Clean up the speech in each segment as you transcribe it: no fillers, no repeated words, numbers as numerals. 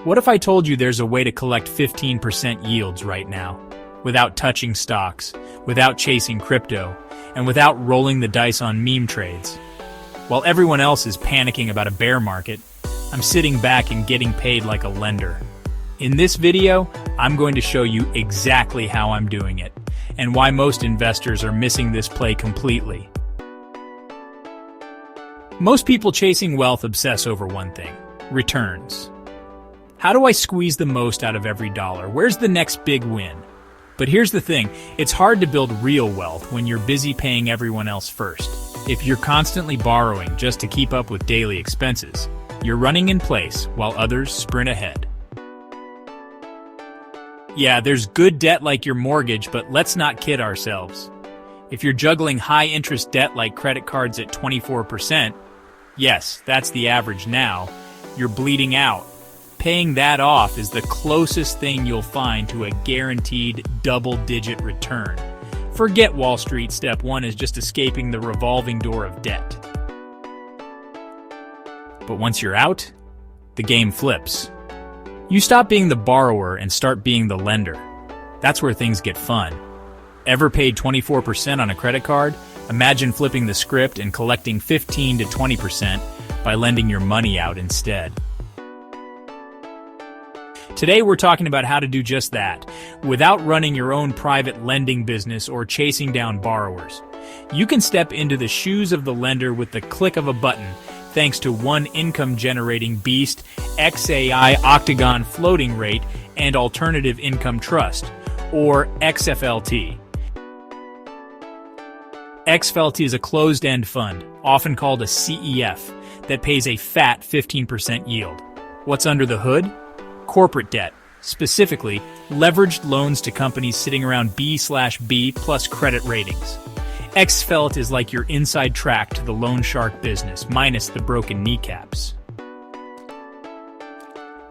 What if I told you there's a way to collect 15% yields right now, without touching stocks, without chasing crypto, and without rolling the dice on meme trades? While everyone else is panicking about a bear market, I'm sitting back and getting paid like a lender. In this video, I'm going to show you exactly how I'm doing it, and why most investors are missing this play completely. Most people chasing wealth obsess over one thing: returns. How do I squeeze the most out of every dollar? Where's the next big win? But here's the thing, it's hard to build real wealth when you're busy paying everyone else first. If you're constantly borrowing just to keep up with daily expenses, you're running in place while others sprint ahead. Yeah, there's good debt like your mortgage, but let's not kid ourselves. If you're juggling high-interest debt like credit cards at 24%, yes, that's the average now, you're bleeding out. Paying that off is the closest thing you'll find to a guaranteed double-digit return. Forget Wall Street. Step one is just escaping the revolving door of debt. But once you're out, the game flips. You stop being the borrower and start being the lender. That's where things get fun. Ever paid 24% on a credit card? Imagine flipping the script and collecting 15 to 20% by lending your money out instead. Today we're talking about how to do just that, without running your own private lending business or chasing down borrowers. You can step into the shoes of the lender with the click of a button, thanks to one income-generating beast, XAI Octagon Floating Rate and Alternative Income Trust, or XFLT. XFLT is a closed-end fund, often called a CEF, that pays a fat 15% yield. What's under the hood? Corporate debt, specifically leveraged loans to companies sitting around B/B plus credit ratings. XFLT is like your inside track to the loan shark business, minus the broken kneecaps.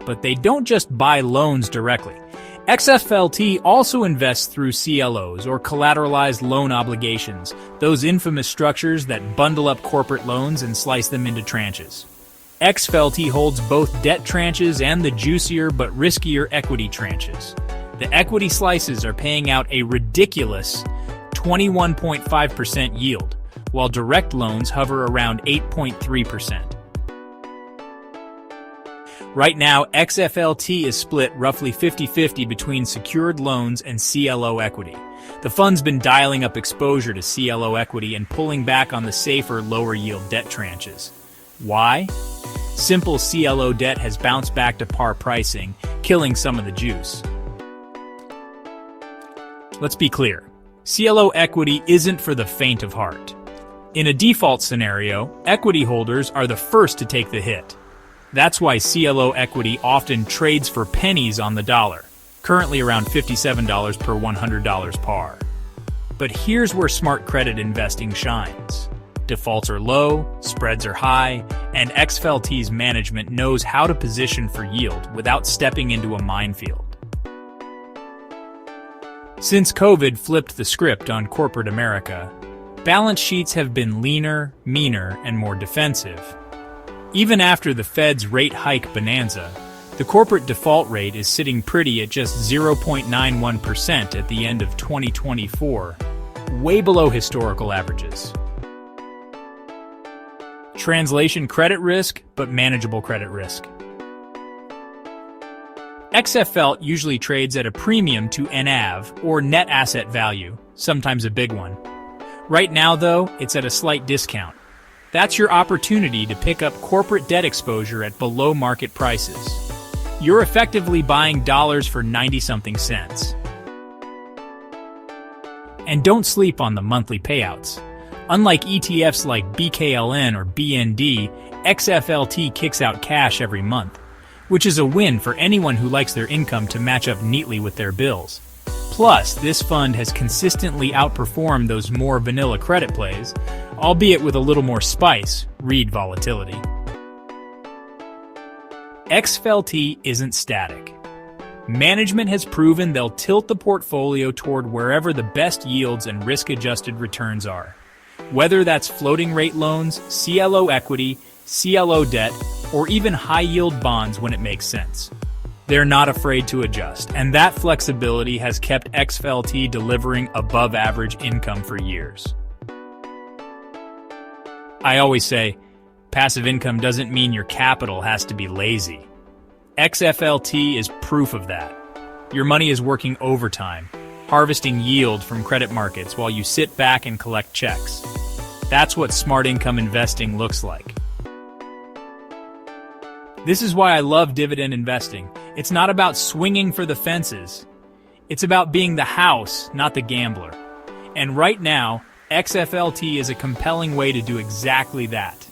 But they don't just buy loans directly. XFLT also invests through CLOs, or collateralized loan obligations, those infamous structures that bundle up corporate loans and slice them into tranches. XFLT holds both debt tranches and the juicier but riskier equity tranches. The equity slices are paying out a ridiculous 21.5% yield, while direct loans hover around 8.3%. Right now, XFLT is split roughly 50-50 between secured loans and CLO equity. The fund's been dialing up exposure to CLO equity and pulling back on the safer, lower-yield debt tranches. Why? Simple CLO debt has bounced back to par pricing, killing some of the juice. Let's be clear. CLO equity isn't for the faint of heart. In a default scenario, equity holders are the first to take the hit. That's why CLO equity often trades for pennies on the dollar, currently around $57 per $100 par. But here's where smart credit investing shines. Defaults are low, spreads are high, and XFLT's management knows how to position for yield without stepping into a minefield. Since COVID flipped the script on corporate America, balance sheets have been leaner, meaner, and more defensive. Even after the Fed's rate hike bonanza, the corporate default rate is sitting pretty at just 0.91% at the end of 2024, way below historical averages. Translation: credit risk, but manageable credit risk. XFLT usually trades at a premium to NAV, or net asset value, sometimes a big one. Right now, though, it's at a slight discount. That's your opportunity to pick up corporate debt exposure at below market prices. You're effectively buying dollars for 90-something cents. And don't sleep on the monthly payouts. Unlike ETFs like BKLN or BND, XFLT kicks out cash every month, which is a win for anyone who likes their income to match up neatly with their bills. Plus, this fund has consistently outperformed those more vanilla credit plays, albeit with a little more spice, read volatility. XFLT isn't static. Management has proven they'll tilt the portfolio toward wherever the best yields and risk-adjusted returns are. Whether that's floating rate loans, CLO equity, CLO debt, or even high-yield bonds when it makes sense. They're not afraid to adjust, and that flexibility has kept XFLT delivering above-average income for years. I always say, passive income doesn't mean your capital has to be lazy. XFLT is proof of that. Your money is working overtime, harvesting yield from credit markets while you sit back and collect checks. That's what smart income investing looks like. This is why I love dividend investing. It's not about swinging for the fences. It's about being the house, not the gambler. And right now, XFLT is a compelling way to do exactly that.